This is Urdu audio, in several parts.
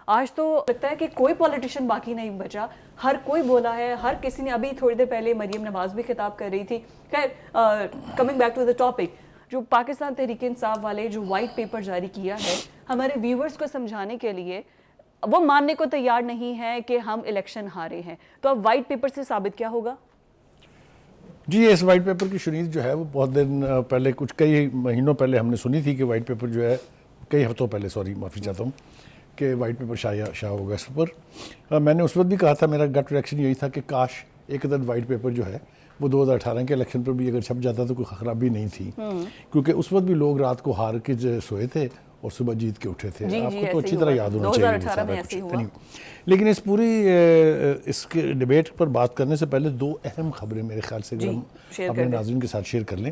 آج تو لگتا ہے کہ کوئی پولیٹیشین باقی نہیں بچا, ہر کوئی بولا ہے, ہر کسی نے. ابھی تھوڑی دیر پہلے مریم نواز بھی خطاب کر رہی تھی. خیر, coming back to the topic, جو پاکستان تحریک انصاف والے جو وائٹ پیپر جاری کیا ہے, ہمارے ویورز کو سمجھانے کے لیے وہ ماننے کو تیار نہیں ہے کہ ہم الیکشن ہارے ہیں, تو اب وائٹ پیپر سے ثابت کیا ہوگا؟ جی, اس وائٹ پیپر کی شنید جو ہے وہ بہت دن پہلے, کئی مہینوں پہلے ہم نے سنی تھی کہ وائٹ پیپر جو ہے, کئی ہفتوں پہلے, سوری معافی چاہتا ہوں, کہ وائٹ پیپر شائع ہوگا اس پر. میں نے اس وقت بھی کہا تھا, میرا گٹ ریئیکشن یہی تھا کہ کاش ایک عدد وائٹ پیپر جو ہے وہ 2018 کے الیکشن پر بھی اگر چھپ جاتا تو کوئی خرابی نہیں تھی, کیونکہ اس وقت بھی لوگ رات کو ہار کے سوئے تھے اور صبح جیت کے اٹھے تھے. آپ کو تو اچھی طرح یاد ہونا چاہیے. لیکن اس پوری اس کے ڈیبیٹ پر بات کرنے سے پہلے دو اہم خبریں میرے خیال سے ہم اپنے ناظرین کے ساتھ شیئر کر لیں.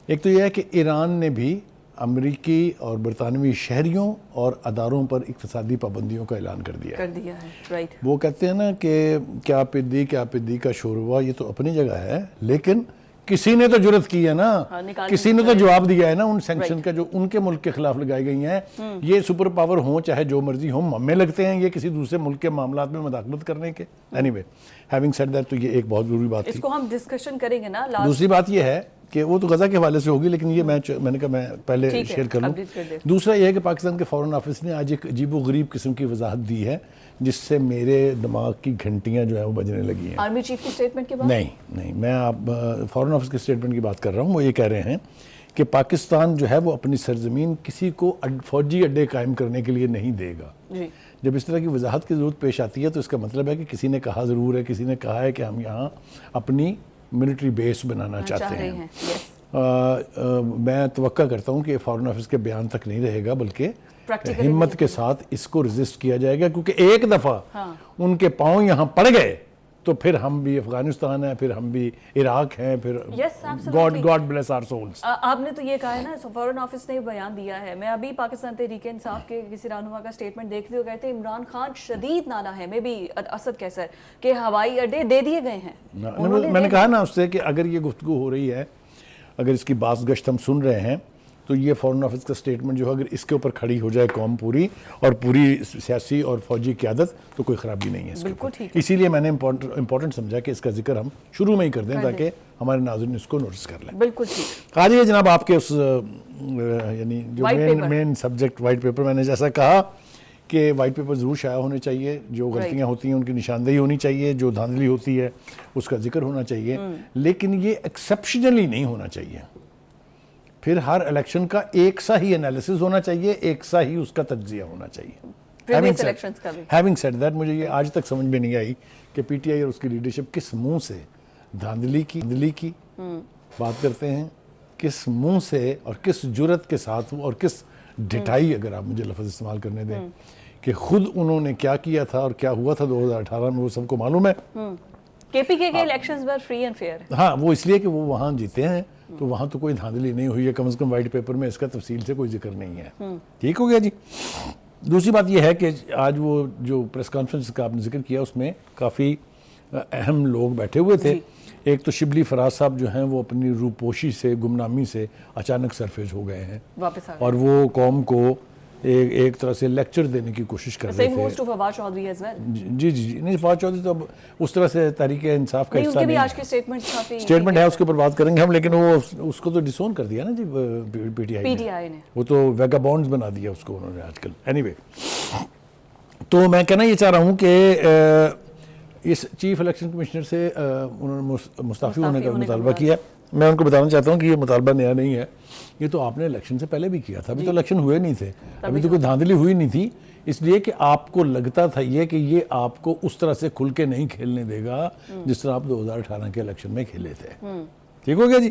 ایک تو یہ ہے کہ ایران نے بھی امریکی اور برطانوی شہریوں اور اداروں پر اقتصادی پابندیوں کا اعلان کر دیا ہے. وہ کہتے ہیں نا کہ کیا پدی کا شوروا, یہ تو اپنی جگہ ہے, لیکن کسی نے تو جرت کی ہے نا, کسی نے تو جواب دیا ہے نا ان سینکشن کا جو ان کے ملک کے خلاف لگائی گئی ہیں. یہ سپر پاور ہوں چاہے جو مرضی ہوں, ہمیں لگتے ہیں یہ کسی دوسرے ملک کے معاملات میں مداخلت کرنے کے. Any way, having said that, تو یہ ایک بہت ضروری بات تھی. اس کو ہم ڈسکشن کریں گے نا. دوسری بات یہ ہے کہ وہ تو غزہ کے حوالے سے ہوگی, لیکن یہ میں نے کہا میں پہلے شیئر کر لوں. دوسرا یہ ہے کہ پاکستان کے فورن آفس نے آج ایک عجیب و غریب قسم کی وضاحت دی ہے جس سے میرے دماغ کی گھنٹیاں جو ہیں وہ بجنے لگی ہیں. آرمی چیف کی سٹیٹمنٹ کے بعد؟ نہیں, میں آپ فورن آفس کی سٹیٹمنٹ کی بات کر رہا ہوں. وہ یہ کہہ رہے ہیں کہ پاکستان جو ہے وہ اپنی سرزمین کسی کو فوجی اڈے قائم کرنے کے لیے نہیں دے گا. جب اس طرح کی وضاحت کی ضرورت پیش آتی ہے تو اس کا مطلب ہے کہ کسی نے کہا ضرور ہے, کسی نے کہا ہے کہ ہم یہاں اپنی ملٹری بیس بنانا چاہتے ہیں. میں توقع کرتا ہوں کہ فورن آفس کے بیان تک نہیں رہے گا, بلکہ ہمت کے ساتھ اس کو ریزسٹ کیا جائے گا, کیونکہ ایک دفعہ ان کے پاؤں یہاں پڑ گئے تو پھر ہم بھی افغانستان ہیں, پھر ہم بھی عراق ہیں, پھر گاڈ بلیس آر سولز. آپ نے تو یہ کہا ہے نا, فورن آفس نے بیان دیا ہے. میں ابھی پاکستان تحریک انصاف کے کسی رہنما کا سٹیٹمنٹ دیکھتے ہوئے کہتے ہیں عمران خان شدید نالا ہے, میں بھی اسد کیسر, کہ ہوائی اڈے دے دیے گئے ہیں. میں نے کہا نا اس سے کہ اگر یہ گفتگو ہو رہی ہے, اگر اس کی باز گشت ہم سن رہے ہیں, تو یہ فورن آفس کا سٹیٹمنٹ جو ہے اگر اس کے اوپر کھڑی ہو جائے قوم پوری اور پوری سیاسی اور فوجی قیادت, تو کوئی خرابی نہیں ہے اس کے. اسی لیے میں نے امپورٹنٹ سمجھا کہ اس کا ذکر ہم شروع میں ہی کر دیں تاکہ ہمارے ناظرین اس کو نوٹس کر لیں. بالکل ٹھیک. آج یہ جناب آپ کے اس یعنی جو مین سبجیکٹ وائٹ پیپر, میں نے جیسا کہا کہ وائٹ پیپر ضرور شائع ہونے چاہیے, جو غلطیاں ہوتی ہیں ان کی نشاندہی ہونی چاہیے, جو دھاندلی ہوتی ہے اس کا ذکر ہونا چاہیے, لیکن یہ ایکسیپشنلی نہیں ہونا چاہیے. پھر ہر الیکشن کا ایک سا ہی انالیسز ہونا چاہیے, ایک سا ہی اس کا تجزیہ ہونا چاہیے. ہیونگ سیڈ دیٹ, مجھے یہ آج تک سمجھ میں نہیں آئی کہ پی ٹی آئی اور اس کی لیڈرشپ کس منہ سے دھاندلی کی بات کرتے ہیں, کس منہ سے اور کس جرت کے ساتھ اور کس ڈھٹائی, اگر آپ مجھے لفظ استعمال کرنے دیں, کہ خود انہوں نے کیا کیا تھا اور کیا ہوا تھا 2018 میں وہ سب کو معلوم ہے. K P K elections were free and fair. ہاں, وہ اس لیے کہ وہ وہاں جیتے ہیں, تو وہاں تو کوئی دھاندلی نہیں ہوئی ہے, کم از کم وائٹ پیپر میں اس کا تفصیل سے کوئی ذکر نہیں ہے. ٹھیک ہو گیا جی. دوسری بات یہ ہے کہ آج وہ جو پریس کانفرنس کا آپ نے ذکر کیا, اس میں کافی اہم لوگ بیٹھے ہوئے تھے. ایک تو شبلی فراز صاحب جو ہیں وہ اپنی روپوشی سے, گمنامی سے اچانک سرفیس ہو گئے ہیں, اور وہ قوم کو ایک طرح سے لیکچر دینے کی کوشش کر رہے تھے. جی, نہیں, فواد چودھری تو اب اس طرح سے تحریک انصاف کا حصہ نہیں ہے. سٹیٹمنٹ ہے, اس کے اوپر بات کریں گے ہم, لیکن وہ اس کو تو ڈسون کر دیا نا جی پی ٹی آئی نے. وہ تو ویگا بانڈز بنا دیا اس کو انہوں نے آج کل. اینی وے, تو میں کہنا یہ چاہ رہا ہوں کہ اس چیف الیکشن کمشنر سے انہوں نے مستعفی ہونے کا مطالبہ کیا. میں ان کو بتانا چاہتا ہوں کہ یہ مطالبہ نیا نہیں ہے, یہ تو آپ نے الیکشن سے پہلے بھی کیا تھا. ابھی تو الیکشن ہوئے نہیں تھے, ابھی تو کوئی دھاندلی ہوئی نہیں تھی, اس لیے کہ آپ کو لگتا تھا یہ کہ یہ آپ کو اس طرح سے کھل کے نہیں کھیلنے دے گا جس طرح آپ 2018 کے الیکشن میں کھیلے تھے. ٹھیک ہو گیا جی.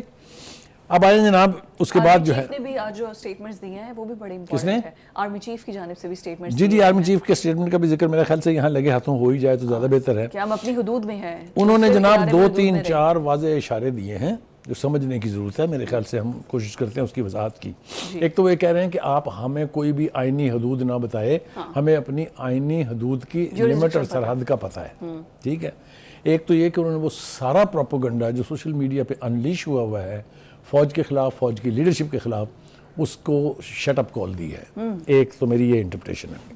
اب آئیں جناب, اس کے بعد جو ہے نے بھی آج جو سٹیٹمنٹس دیے ہیں وہ بھی بڑے امپورٹنٹ ہے. آرمی چیف کی جانب سے بھی سٹیٹمنٹس. جی, آرمی چیف کے سٹیٹمنٹ کا بھی ذکر میرے خیال سے یہاں لگے ہاتھوں ہو ہی جائے تو زیادہ بہتر ہے, کہ ہم اپنی حدود میں ہیں. انہوں نے جناب 2 3 4 واضح اشارے دیے ہیں جو سمجھنے کی ضرورت ہے. میرے خیال سے ہم کوشش کرتے ہیں اس کی وضاحت کی. ایک تو وہ یہ کہہ رہے ہیں کہ آپ ہمیں کوئی بھی آئینی حدود نہ بتائے, ہمیں اپنی آئینی حدود کی لمٹ اور سرحد کا پتہ ہے. ٹھیک ہے. ایک تو یہ کہ انہوں نے وہ سارا پروپیگنڈا جو سوشل میڈیا پہ انلیش ہوا ہے فوج کے خلاف, فوج کی لیڈرشپ کے خلاف, اس کو شٹ اپ کال دی ہے. ایک تو میری یہ انٹرپریشن ہے.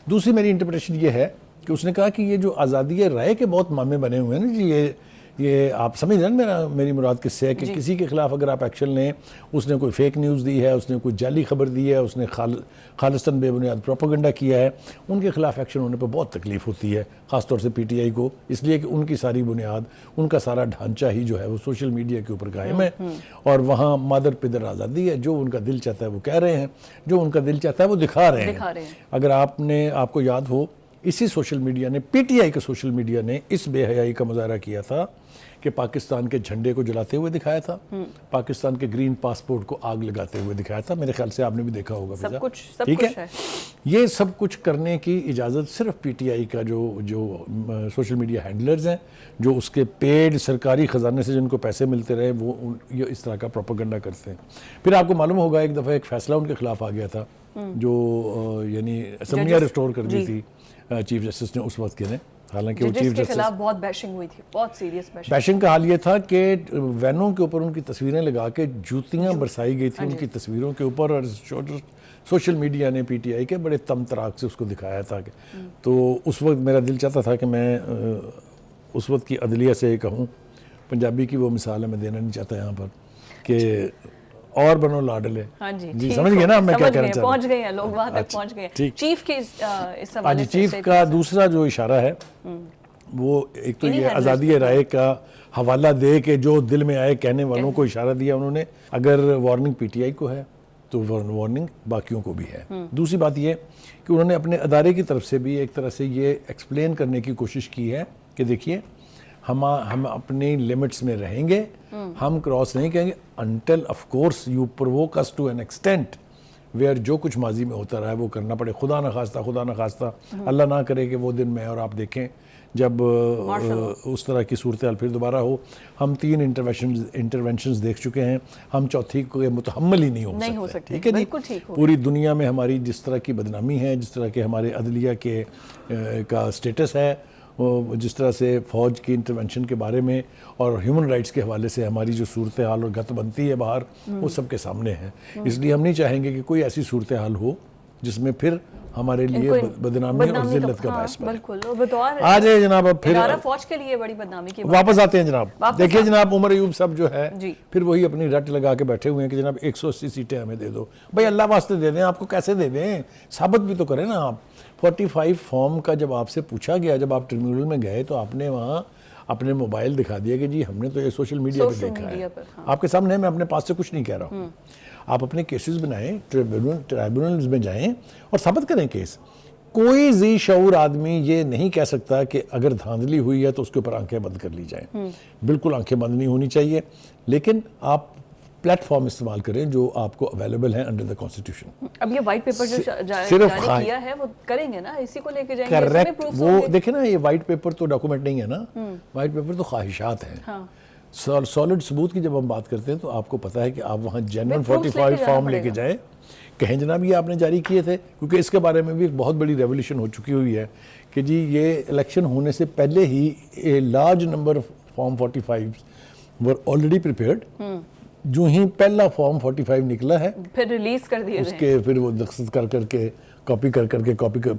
دوسری میری انٹرپریٹیشن یہ ہے کہ اس نے کہا کہ یہ جو آزادی رائے کے بہت مامے بنے ہوئے ہیں نا جی، یہ آپ سمجھ رہے ہیں میری مراد کس سے ہے کہ کسی کے خلاف اگر آپ ایکشن لیں، اس نے کوئی فیک نیوز دی ہے، اس نے کوئی جعلی خبر دی ہے، اس نے خالصتاً بے بنیاد پروپیگنڈا کیا ہے، ان کے خلاف ایکشن ہونے پہ بہت تکلیف ہوتی ہے، خاص طور سے پی ٹی آئی کو، اس لیے کہ ان کی ساری بنیاد، ان کا سارا ڈھانچہ ہی جو ہے وہ سوشل میڈیا کے اوپر قائم ہے، اور وہاں مادر پدر آزادی ہے، جو ان کا دل چاہتا ہے وہ کہہ رہے ہیں، جو ان کا دل چاہتا ہے وہ دکھا رہے ہیں۔ اگر آپ کو یاد ہو، اسی سوشل میڈیا نے، پی ٹی آئی کے سوشل میڈیا نے اس بے حیائی کا مظاہرہ کیا تھا کہ پاکستان کے جھنڈے کو جلاتے ہوئے دکھایا تھا، پاکستان کے گرین پاسپورٹ کو آگ لگاتے ہوئے دکھایا تھا۔ میرے خیال سے آپ نے بھی دیکھا ہوگا، سب کچھ ٹھیک ہے۔ یہ سب کچھ کرنے کی اجازت صرف پی ٹی آئی کا جو سوشل میڈیا ہینڈلرز ہیں، جو اس کے پیڈ سرکاری خزانے سے جن کو پیسے ملتے رہے، وہ یہ اس طرح کا پروپیگنڈا کرتے ہیں۔ پھر آپ کو معلوم ہوگا ایک دفعہ ایک فیصلہ ان کے خلاف آ گیا تھا، جو یعنی اسمبلیاں ریسٹور کر دی تھی چیف جسٹس نے اس وقت کے نے، حالانکہ وہ چیف کے خلاف بہت بیشنگ ہوئی تھی، بہت سیریس بیشنگ کا حال یہ تھا کہ وینوں کے اوپر ان کی تصویریں لگا کے جوتیاں برسائی گئی تھیں ان کی تصویروں کے اوپر، اور سوشل میڈیا نے پی ٹی آئی کے بڑے تم تراک سے اس کو دکھایا تھا۔ تو اس وقت میرا دل چاہتا تھا کہ میں اس وقت کی عدلیہ سے کہوں، پنجابی کی وہ مثال ہے، میں دینا نہیں چاہتا یہاں پر، کہ اور بنو لاڈلے۔ جی سمجھ گئے نا میں کیا کہنا چاہتا ہوں؟ پہنچ گئے ہیں لوگ، وہاں تک پہنچ گئے ہیں۔ چیف کے اس حوالے سے چیف کا دوسرا جو اشارہ ہے وہ ایک تو یہ آزادی رائے کا حوالہ دے کے جو دل میں آئے کہنے والوں کو اشارہ دیا انہوں نے، اگر وارننگ پی ٹی آئی کو ہے تو وارننگ باقیوں کو بھی ہے۔ دوسری بات یہ کہ انہوں نے اپنے ادارے کی طرف سے بھی ایک طرح سے یہ ایکسپلین کرنے کی کوشش کی ہے کہ دیکھیے ہم اپنی لیمٹس میں رہیں گے، ہم کراس نہیں کریں گے until of course you provoke us to an extent where جو کچھ ماضی میں ہوتا رہا ہے وہ کرنا پڑے، خدا نہ خواستہ اللہ نہ کرے کہ وہ دن میں اور آپ دیکھیں جب اس طرح کی صورتحال پھر دوبارہ ہو۔ ہم 3 انٹرونشنز دیکھ چکے ہیں، ہم چوتھی کو متحمل ہی نہیں ہو سکتے، ٹھیک ہے جی۔ پوری دنیا میں ہماری جس طرح کی بدنامی ہے، جس طرح کے ہمارے عدلیہ کا سٹیٹس ہے، جس طرح سے فوج کی انٹرونشن کے بارے میں اور ہیومن رائٹس کے حوالے سے ہماری جو صورتحال اور گت بنتی ہے باہر، وہ سب کے سامنے ہے۔ اس لیے ہم نہیں چاہیں گے کہ کوئی ایسی صورتحال ہو جس میں پھر ہمارے لیے بدنامی اور ذلت کا باعث بنے۔ آ جائے جناب، اب پھر فوج کے لیے بڑی بدنامی کی واپس آتے ہیں جناب۔ دیکھیے جناب، عمر ایوب صاحب جو ہے پھر وہی اپنی رٹ لگا کے بیٹھے ہوئے ہیں کہ جناب 180 سیٹیں ہمیں دے دو۔ بھائی اللہ واسطے دے دیں، آپ کو کیسے دے دیں، ثابت بھی تو کریں نا آپ۔ 45 فارم کا جب آپ سے پوچھا گیا، جب آپ ٹربیونل میں گئے تو آپ نے وہاں اپنے موبائل دکھا دیا کہ جی ہم نے تو یہ سوشل میڈیا پہ دیکھا ہے، آپ کے سامنے، میں اپنے پاس سے کچھ نہیں کہہ رہا ہوں۔ آپ اپنے کیسز بنائیں، ٹرائبونلز میں جائیں اور ثابت کریں کیس۔ کوئی ذی شعور آدمی یہ نہیں کہہ سکتا کہ اگر دھاندلی ہوئی ہے تو اس کے اوپر آنکھیں بند کر لی جائیں، بالکل آنکھیں بند نہیں ہونی چاہیے، لیکن آپ پلیٹ فارم استعمال کریں جو آپ کو اویلیبل ہیں انڈر دا کانسٹیٹیوشن۔ اب یہ وائٹ پیپر جو جاری کیا ہے وہ کریں گے نا، اسی کو لے کے جائیں گے۔ کریکٹ، وہ دیکھیں نا، یہ وائٹ پیپر تو ڈاکومنٹ نہیں ہے نا، وائٹ پیپر تو خواہشات ہیں۔ سالڈ ثبوت کی جب ہم بات کرتے ہیں تو آپ کو پتہ ہے کہ آپ وہاں جینوئن 45 فارم لے کے جائیں، کہیں جناب یہ آپ نے جاری کیے تھے، کیونکہ اس کے بارے میں بھی ایک بہت بڑی ریولیوشن ہو چکی ہوئی ہے کہ جی یہ الیکشن ہونے سے پہلے ہی a large number of form 45 were already prepared. جو ہی پہلا فارم 45 نکلا ہے پھر ریلیز کر دیے اس کے، پھر وہ دستخط کر کے کاپی کر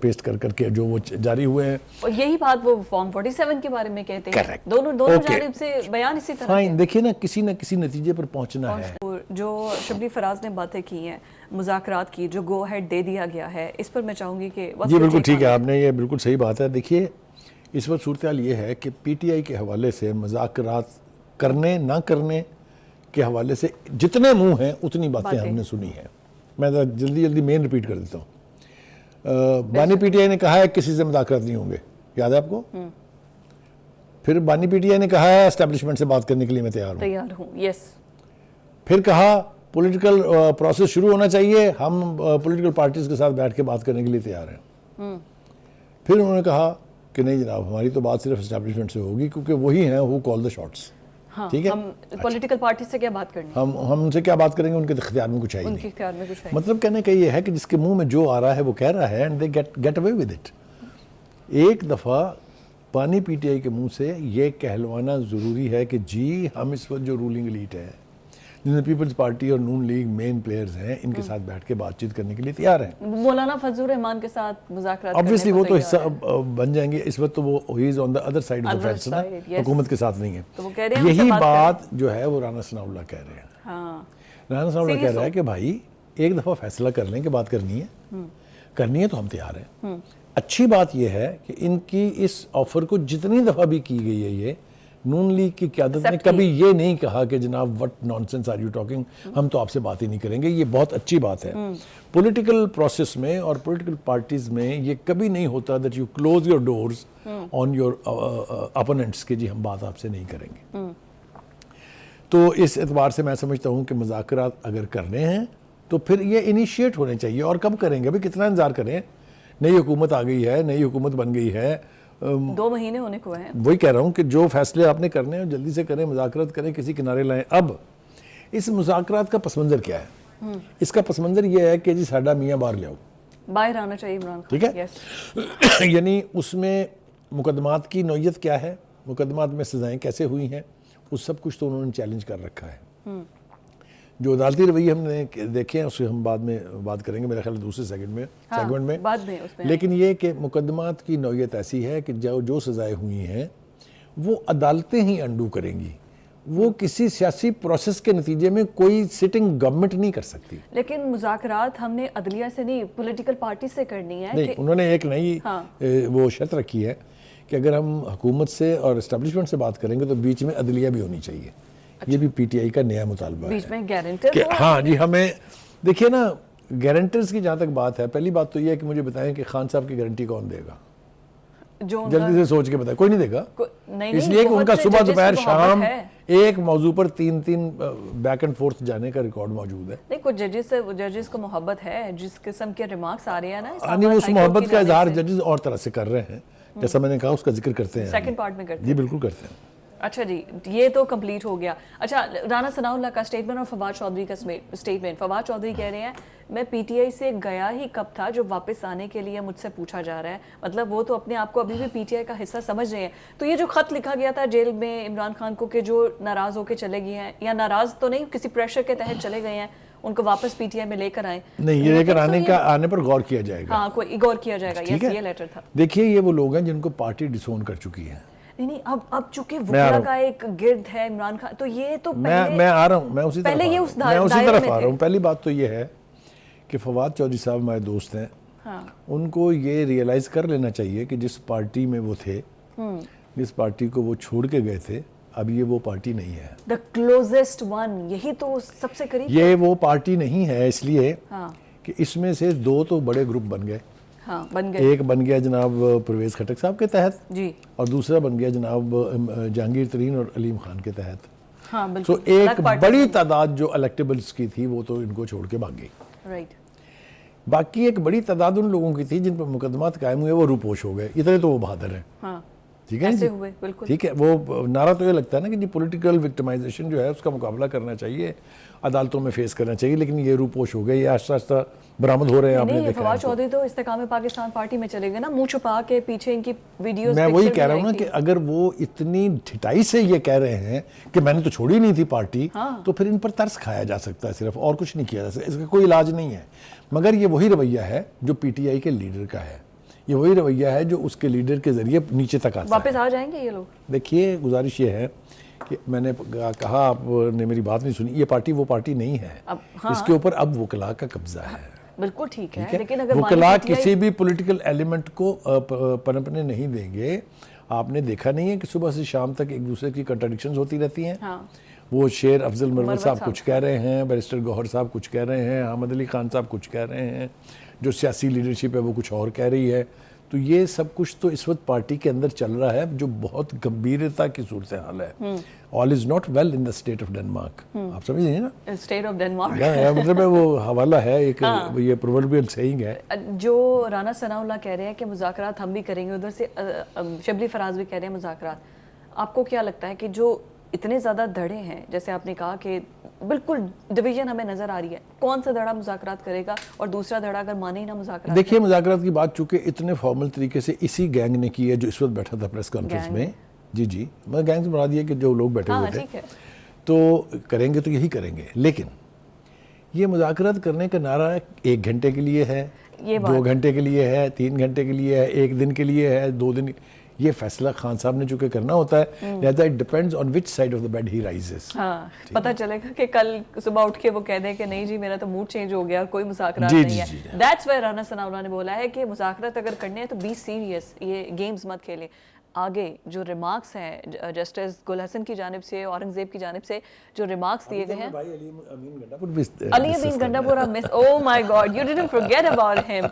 پیسٹ کر کے جو وہ جاری ہوئے ہیں، اور یہی بات وہ فارم 47 کے بارے میں کہتے ہیں۔ دونوں جانب سے بیان اسی طرح فائن، دیکھیے نا کسی نہ کسی نتیجے پر پہنچنا ہے۔ جو شبلی فراز نے باتیں کی ہیں، مذاکرات کی جو گو ہیڈ دے دیا گیا ہے، اس پر میں چاہوں گی کہ جی بالکل ٹھیک ہے، آپ نے یہ بالکل صحیح بات ہے۔ دیکھیے اس وقت صورتحال یہ ہے کہ پی ٹی آئی کے حوالے سے مذاکرات کرنے نہ کرنے کے حوالے سے جتنے منہ ہیں اتنی باتیں ہم نے سنی ہیں۔ میں جلدی مین ریپیٹ کر دیتا ہوں۔ بانی پی ٹی آئی نے کہا ہے کسی سے مذاکرات نہیں ہوں گے، یاد ہے آپ کو؟ پھر بانی پی ٹی آئی نے کہا ہے اسٹیبلشمنٹ سے بات کرنے کے لیے میں تیار ہوں، یس۔ پھر کہا پولیٹیکل پروسیس شروع ہونا چاہیے، ہم پولیٹیکل پارٹیز کے ساتھ بیٹھ کے بات کرنے کے لیے تیار ہیں۔ پھر انہوں نے کہا کہ نہیں جناب، ہماری تو بات صرف اسٹیبلشمنٹ سے ہوگی کیونکہ وہی ہیں ہو کال دا شاٹس۔ ٹھیک ہے، ہم پولیٹیکل پارٹی سے کیا بات کرنی، ہم ان سے کیا بات کریں گے، ان کے اختیار میں کچھ ہے ہی نہیں۔ مطلب کہنے کا یہ ہے کہ جس کے منہ میں جو آ رہا ہے وہ کہہ رہا ہے and they get away with it. ایک دفعہ پانی پی ٹی آئی کے منہ سے یہ کہلوانا ضروری ہے کہ جی ہم اس وقت جو رولنگ ایلیٹ ہے، جن میں پیپلز پارٹی اور نون لیگ مین پلیئرز ہیں، ان کے ساتھ بیٹھ کے بات چیت کرنے کے لیے تیار ہیں. مولانا فضل الرحمان کے ساتھ مذاکرات obviously وہ تو حصہ بن جائیں گے. اس وقت تو وہ ہی is on the other side of the fence نا، حکومت کے ساتھ نہیں ہے. یہی بات جو ہے وہ رانا ثناء اللہ کہہ رہے ہیں. رانا ثناء اللہ کہہ رہا ہے کہ بھائی ایک دفعہ فیصلہ کر لیں کہ بات کرنی ہے تو ہم تیار ہیں. اچھی بات یہ ہے کہ ان کی اس آفر کو جتنی دفعہ بھی کی گئی ہے، یہ نون لیگ کی قیادت نے کبھی یہ نہیں کہا کہ جناب what nonsense are you talking, ہم تو آپ سے بات ہی نہیں کریں گے. یہ بہت اچھی بات ہے. پولیٹیکل پروسیس میں اور پولیٹیکل پارٹیز میں یہ کبھی نہیں ہوتا that you close your doors on your opponents کہ جی ہم بات آپ سے نہیں کریں گے. تو اس اعتبار سے میں سمجھتا ہوں کہ مذاکرات اگر کرنے ہیں تو پھر یہ انیشیٹ ہونے چاہیے. اور کب کریں گے؟ ابھی کتنا انتظار کریں؟ نئی حکومت آ گئی ہے، نئی حکومت بن گئی ہے، 2 مہینے ہونے کو ہیں. وہی کہہ رہا ہوں کہ جو فیصلے آپ نے کرنے ہیں جلدی سے کریں، مذاکرات کریں، کسی کنارے لائیں. اب اس مذاکرات کا پس منظر کیا ہے؟ اس کا پس منظر یہ ہے کہ جی ساڈا میاں باہر لے آؤ، باہر آنا چاہیے عمران خان. ٹھیک ہے. یعنی اس میں مقدمات کی نوعیت کیا ہے، مقدمات میں سزائیں کیسے ہوئی ہیں، اس سب کچھ تو انہوں نے چیلنج کر رکھا ہے. جو عدالتی رویے ہم نے دیکھے ہیں اس سے ہم بعد میں بات کریں گے، میرے خیال دوسرے سیگمنٹ میں. لیکن یہ کہ مقدمات کی نوعیت ایسی ہے کہ جو سزائیں ہوئی ہیں وہ عدالتیں ہی انڈو کریں گی، وہ کسی سیاسی پروسیس کے نتیجے میں کوئی سٹنگ گورنمنٹ نہیں کر سکتی. لیکن مذاکرات ہم نے عدلیہ سے نہیں، پولیٹیکل پارٹی سے کرنی ہے. نہیں، انہوں نے ایک نئی وہ شرط رکھی ہے کہ اگر ہم حکومت سے اور اسٹیبلشمنٹ سے بات کریں گے تو بیچ میں عدلیہ بھی ہونی چاہیے. یہ بھی پی ٹی آئی کا نیا مطالبہ ہے. بیچ میں گارنٹر ہاں جی. ہمیں دیکھیے نا، گارنٹرز کی جہاں تک بات ہے، پہلی بات تو یہ ہے کہ مجھے بتائیں کہ خان صاحب کی گارنٹی کون دے گا؟ جلدی سے سوچ کے بتائیں. کوئی نہیں دے گا. اس لیے کہ ان کا صبح دوپہر شام ایک موضوع پر 3 بیک اینڈ فورتھ جانے کا ریکارڈ موجود ہے. نہیں، کچھ ججز کو محبت ہے، جس قسم کے ریمارکس آ رہے ہیں نا، اس محبت کا اظہار ججز اور طرح سے کر رہے ہیں، جیسا میں نے کہا اس کا ذکر کرتے ہیں. سیکنڈ پارٹ میں کرتے ہیں. جی بالکل کرتے ہیں. اچھا جی، یہ تو کمپلیٹ ہو گیا. اچھا، رانا ثناء اللہ کا اسٹیٹمنٹ اور فواد چودھری کا اسٹیٹمنٹ. فواد چودھری کہہ رہے ہیں میں پی ٹی آئی سے گیا ہی کب تھا جو واپس آنے کے لیے مجھ سے پوچھا جا رہا ہے. مطلب وہ تو اپنے آپ کو ابھی بھی پی ٹی آئی کا حصہ سمجھ رہے ہیں. تو یہ جو خط لکھا گیا تھا جیل میں عمران خان کو کہ جو ناراض ہو کے چلے گئے ہیں، یا ناراض تو نہیں، کسی پریشر کے تحت چلے گئے ہیں، ان کو واپس پی ٹی آئی میں لے کر آئیں. نہیں، یہ لے کر آنے پر غور کیا جائے گا. ہاں، کوئی غور کیا جائے گا. یہ لیٹر تھا. دیکھیے یہ وہ لوگ ہیں جن کو پارٹی ڈسون کر چکی ہے. نہیں، اب چونکہ وکلا کا ایک گرد ہے عمران خان، تو یہ تو میں آ رہا ہوں، میں اسی طرف آ رہا ہوں. پہلی بات تو یہ ہے کہ فواد چودھری صاحب ہمارے دوست ہیں. ان کو یہ ریئلائز کر لینا چاہیے کہ جس پارٹی میں وہ تھے، جس پارٹی کو وہ چھوڑ کے گئے تھے، اب یہ وہ پارٹی نہیں ہے. the closest one، یہی تو سب سے قریب. یہ وہ پارٹی نہیں ہے اس لیے کہ اس میں سے 2 تو بڑے گروپ بن گئے. ایک بن گیا جناب پرویز خٹک صاحب کے تحت، اور دوسرا بن گیا جناب جہانگیر ترین اور علیم خان کے تحت. سو ایک بڑی تعداد جو الیکٹیبلز کی تھی وہ تو ان کو چھوڑ کے بھاگ گئی. باقی ایک بڑی تعداد ان لوگوں کی تھی جن پر مقدمات قائم ہوئے، وہ روپوش ہو گئے. اتنے تو وہ بہادر ہیں. ٹھیک ہے جی، ٹھیک ہے. وہ نعرہ تو یہ لگتا ہے نا کہ جی پولیٹیکل وکٹمائزیشن جو ہے اس کا مقابلہ کرنا چاہیے، عدالتوں میں فیس کرنا چاہیے، لیکن یہ روپوش ہو گئے. یہ آہستہ آہستہ برآمد ہو رہے ہیں. آپ نے دیکھا فواد چودھری تو استحکام پاکستان پارٹی میں چلے گئے نا، منہ چھپا کے پیچھے ان کی ویڈیوز. میں وہی کہہ رہا ہوں نا کہ اگر وہ اتنی ڈھٹائی سے یہ کہہ رہے ہیں کہ میں نے تو چھوڑی نہیں تھی پارٹی، تو پھر ان پر ترس کھایا جا سکتا ہے صرف، اور کچھ نہیں کیا جا سکتا. اس کا کوئی علاج نہیں ہے. مگر یہ وہی رویہ ہے جو پی ٹی آئی کے لیڈر کا ہے، یہ وہی رویہ ہے جو اس کے لیڈر کے ذریعے نیچے تک آتا ہے. واپس آ جائیں گے یہ لوگ. دیکھیے گزارش یہ ہے کہ میں نے کہا، آپ نے میری بات نہیں سنی، یہ پارٹی وہ پارٹی نہیں ہے. اس کے اوپر اب وکلا کا قبضہ ہے. بالکل ٹھیک ہے، لیکن اگر وکلا کسی بھی پولیٹیکل ایلیمنٹ کو پنپنے نہیں دیں گے. آپ نے دیکھا نہیں ہے کہ صبح سے شام تک ایک دوسرے کی کنٹراڈکشنز ہوتی رہتی ہیں. وہ شیر افضل مروت صاحب کچھ کہہ رہے ہیں، بیرسٹر گوہر صاحب کچھ کہہ رہے ہیں، حامد علی خان صاحب کچھ کہہ رہے ہیں، جو سیاسی لیڈرشپ ہے وہ کچھ اور کہہ رہی ہے. تو یہ سب کچھ تو اس وقت پارٹی کے اندر چل رہا ہے جو بہت گمبھیرتا کی صورتحال ہے. all is not well in the state of Denmark. آپ سمجھ رہے ہیں نا؟ اسٹیٹ آف ڈنمارک مطلب وہ حوالہ ہے، ایک یہ پرووربیل سیئنگ ہے. جو رانا ثناء اللہ کہہ رہے ہیں کہ مذاکرات ہم بھی کریں گے، ادھر سے شبلی فراز بھی کہہ رہے ہیں مذاکرات. آپ کو کیا لگتا ہے کہ جو اتنے زیادہ دھڑے ہیں، جیسے آپ نے کہا کہ بالکل ڈویژن ہمیں نظر آ رہی ہے، کون سا دھڑا مذاکرات کرے گا اور دوسرا دھڑا اگر مانے ہی نہ مذاکرات؟ دیکھیے مذاکرات کی بات چونکہ اتنے فارمل طریقے سے اسی گینگ نے کی ہے جو اس وقت بیٹھا تھا پریس کانفرنس میں. جی میں گینگ سے مراد یہ کہ جو لوگ بیٹھے ہوئے تھے، تو کریں گے تو یہی کریں گے. لیکن یہ مذاکرات کرنے کا نعرہ 1 گھنٹے کے لیے ہے, 2 گھنٹے کے لیے ہے, 3 گھنٹے کے لیے ہے, 1 دن کے لیے ہے, 2 دن, یہ فیصلہ خان صاحب نے چونکہ کرنا ہوتا ہے, لہذا it depends on which side of the bed he rises. ہاں, پتہ چلے گا کہ کل صبح اٹھ کے وہ کہہ دیں کہ نہیں جی میرا تو موڈ چینج ہو گیا, کوئی مذاکرات نہیں ہے. دیٹس وائے رانا ثناءاللہ نے بولا ہے کہ مذاکرات اگر کرنے ہیں تو بی سیریس, یہ گیمز مت کھیلیں. آگے جو ریمارکس ہیں جسٹس گل حسن کی جانب سے, اورنگزیب کی جانب سے جو ریمارکس دیے گئے ہیں, علی امین گنڈا پور, oh my God, you didn't forget about him.